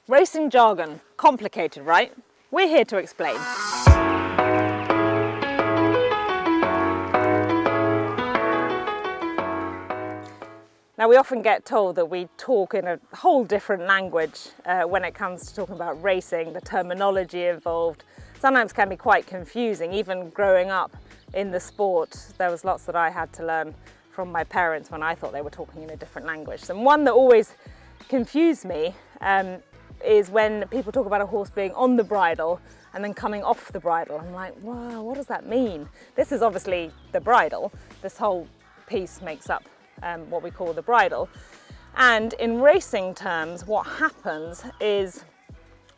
Racing jargon, complicated, right? We're here to explain. Now, we often get told that we talk in a whole different language when it comes to talking about racing. The terminology involved sometimes can be quite confusing. Even growing up in the sport, there was lots that I had to learn from my parents when I thought they were talking in a different language. And one that always confused me is when people talk about a horse being on the bridle and then coming off the bridle. I'm like, wow, what does that mean? This is obviously the bridle. This whole piece makes up what we call the bridle. And in racing terms, what happens is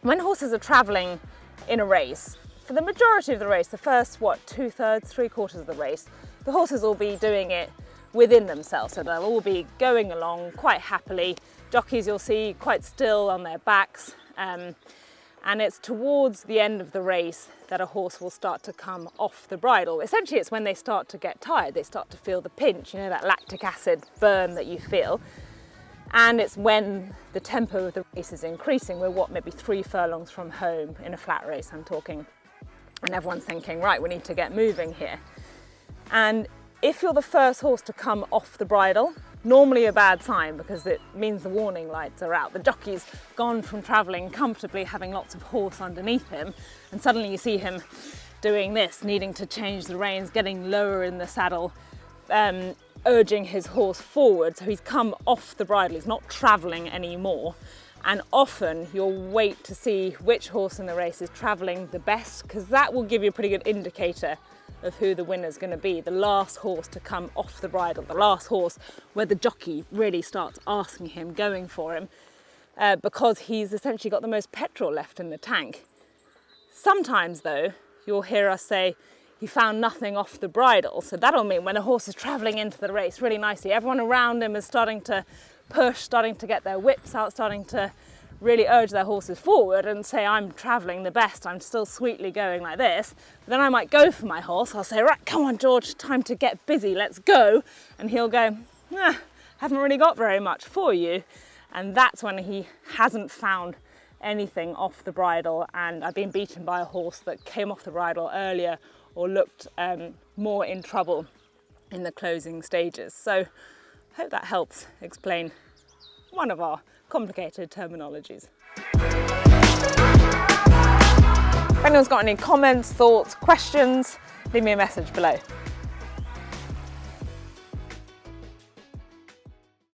when horses are traveling in a race, for the majority of the race, the first, 2/3, 3/4 of the race, the horses will be doing it within themselves. So they'll all be going along quite happily. Jockeys you'll see quite still on their backs. And it's towards the end of the race that a horse will start to come off the bridle. Essentially, it's when they start to get tired, they start to feel the pinch, you know, that lactic acid burn that you feel. And it's when the tempo of the race is increasing. We're maybe 3 furlongs from home in a flat race, I'm talking. And everyone's thinking, right, we need to get moving here. And if you're the first horse to come off the bridle, normally a bad sign because it means the warning lights are out. The jockey's gone from travelling comfortably, having lots of horse underneath him, and suddenly you see him doing this, needing to change the reins, getting lower in the saddle, urging his horse forward. So he's come off the bridle, he's not travelling anymore. And often you'll wait to see which horse in the race is travelling the best, because that will give you a pretty good indicator of who the winner's going to be. The last horse to come off the bridle, the last horse where the jockey really starts asking him, going for him, because he's essentially got the most petrol left in the tank. Sometimes though, you'll hear us say, he found nothing off the bridle. So that'll mean when a horse is travelling into the race really nicely, everyone around him is starting to push, starting to get their whips out, starting to really urge their horses forward and say, I'm travelling the best, I'm still sweetly going like this. But then I might go for my horse, I'll say, right, come on George, time to get busy, let's go. And he'll go, haven't really got very much for you. And that's when he hasn't found anything off the bridle, and I've been beaten by a horse that came off the bridle earlier or looked more in trouble in the closing stages. So I hope that helps explain one of our complicated terminologies. If anyone's got any comments, thoughts, questions, leave me a message below.